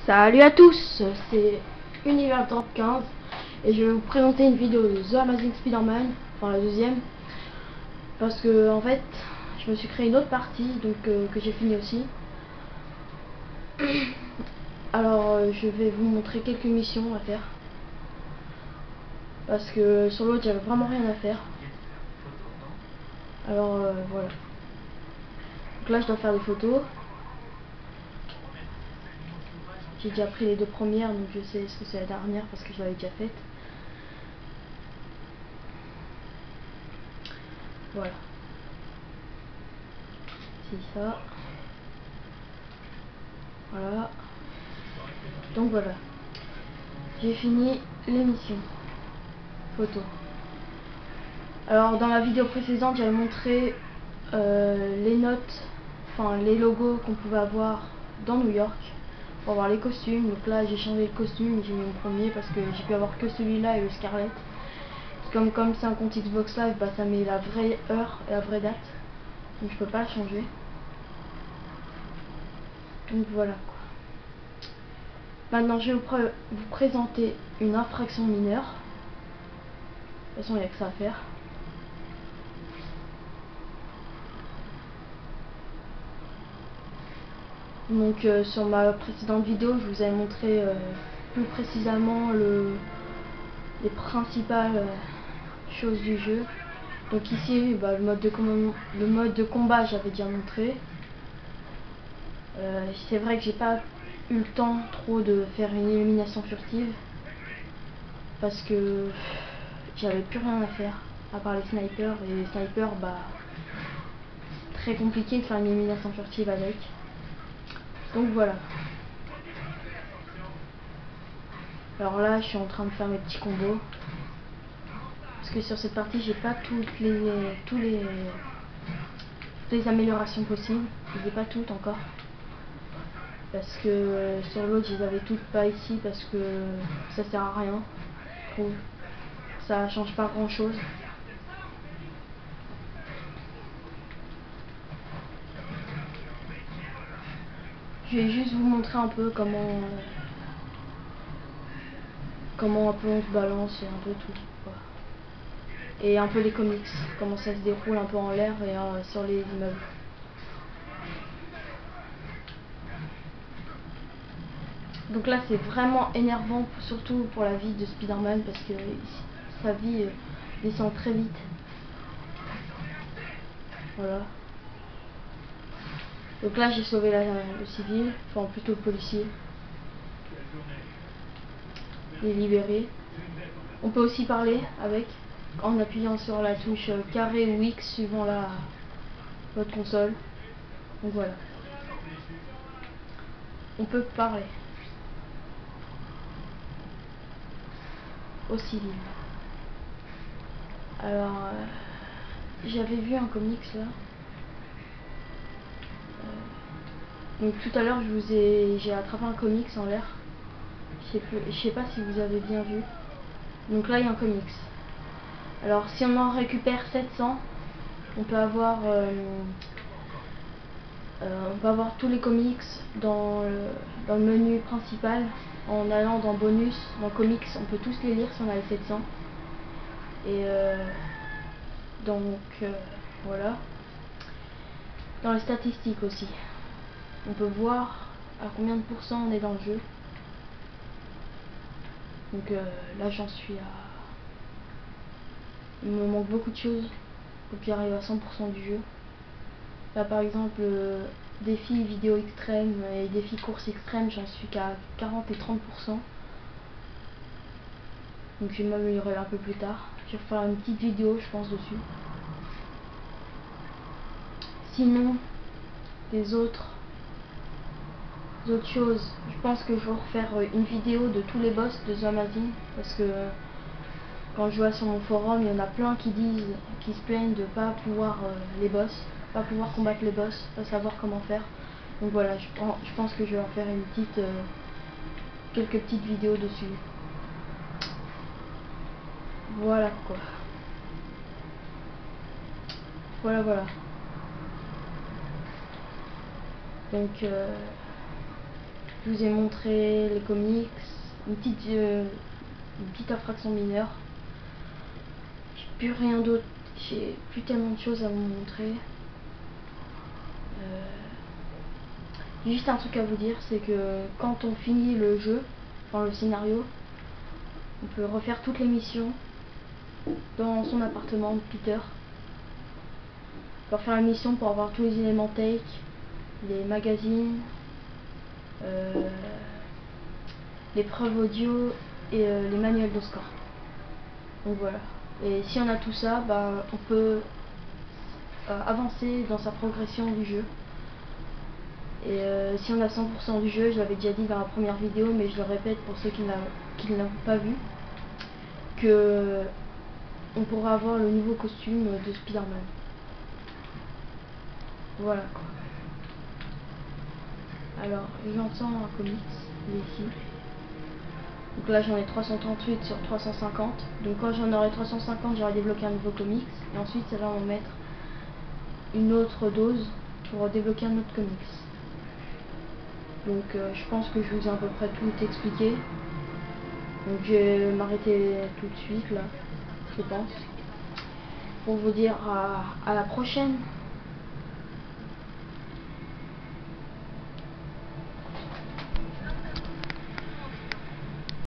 Salut à tous, c'est Univers 15 et je vais vous présenter une vidéo de The Amazing Spider-Man, enfin la deuxième, parce que en fait je me suis créé une autre partie donc que j'ai fini aussi. Alors je vais vous montrer quelques missions à faire, parce que sur l'autre j'avais vraiment rien à faire. Alors voilà, donc là je dois faire des photos. J'ai déjà pris les deux premières, donc je sais ce que c'est la dernière parce que je l'avais déjà faite. Voilà. C'est ça. Voilà. Donc voilà. J'ai fini l'émission. Photo. Alors dans la vidéo précédente, j'avais montré les notes, enfin les logos qu'on pouvait avoir dans New York pour avoir les costumes. Donc là j'ai changé le costume, j'ai mis le premier parce que j'ai pu avoir que celui-là et le Scarlet. Comme c'est un compte Xbox Live, bah, ça met la vraie heure et la vraie date. Donc je peux pas le changer. Donc voilà quoi. Maintenant je vais vous présenter une infraction mineure. De toute façon il n'y a que ça à faire. Donc sur ma précédente vidéo je vous ai montré plus précisément les principales choses du jeu. Donc ici bah, le mode de combat j'avais déjà montré. C'est vrai que j'ai pas eu le temps trop de faire une élimination furtive parce que j'avais plus rien à faire à part les snipers, et les snipers bah très compliqué de faire une élimination furtive avec. Donc voilà. Alors là je suis en train de faire mes petits combos parce que sur cette partie j'ai pas toutes les améliorations possibles, je les ai pas toutes encore parce que sur l'autre je les avais toutes pas ici parce que ça sert à rien, je trouve. Ça change pas grand chose. Je vais juste vous montrer un peu comment un peu on se balance et un peu tout quoi. Et un peu les comics, comment ça se déroule un peu en l'air et sur les immeubles. Donc là c'est vraiment énervant, surtout pour la vie de Spider-Man parce que sa vie descend très vite. Voilà. Donc là j'ai sauvé le civil, enfin plutôt le policier. Il est libéré. On peut aussi parler avec en appuyant sur la touche carré ou X suivant votre console. Donc voilà. On peut parler au civil. Alors j'avais vu un comics là. Donc tout à l'heure j'ai attrapé un comics en l'air. Je sais pas si vous avez bien vu. Donc là il y a un comics. Alors si on en récupère 700, on peut avoir tous les comics dans le menu principal. En allant dans bonus, dans comics, on peut tous les lire si on a les 700. Et donc voilà. Dans les statistiques aussi, on peut voir à combien de pourcents on est dans le jeu. Donc là j'en suis à... Il me manque beaucoup de choses pour qu'il arrive à 100% du jeu. Là par exemple défi vidéo extrême et défi course extrême, j'en suis qu'à 40 et 30%. Donc je vais m'améliorer un peu plus tard. Je vais faire une petite vidéo je pense dessus. Sinon les autres choses, je pense que je vais refaire une vidéo de tous les boss de The Amazing parce que quand je vois sur mon forum, il y en a plein qui se plaignent de pas pouvoir pas pouvoir combattre les boss, pas savoir comment faire. Donc voilà, je pense que je vais en faire quelques petites vidéos dessus. Voilà quoi. Voilà. Donc Je vous ai montré les comics, une petite infraction mineure. J'ai plus rien d'autre, j'ai plus tellement de choses à vous montrer. Juste un truc à vous dire, c'est que quand on finit le jeu, enfin le scénario, on peut refaire toutes les missions dans son appartement de Peter. On peut refaire la mission pour avoir tous les éléments take, les magazines, les preuves audio et les manuels de score. Donc voilà. Et si on a tout ça, bah, on peut avancer dans sa progression du jeu. Et si on a 100% du jeu, je l'avais déjà dit dans la première vidéo, mais je le répète pour ceux qui ne l'ont pas vu, que on pourra avoir le nouveau costume de Spider-Man. Voilà quoi. Alors, j'entends un comics, il est ici. Donc là j'en ai 338 sur 350. Donc quand j'en aurai 350, j'aurai débloqué un nouveau comics. Et ensuite ça va en mettre une autre dose pour débloquer un autre comics. Donc je pense que je vous ai à peu près tout expliqué. Donc je vais m'arrêter tout de suite là, je pense. Pour vous dire à la prochaine.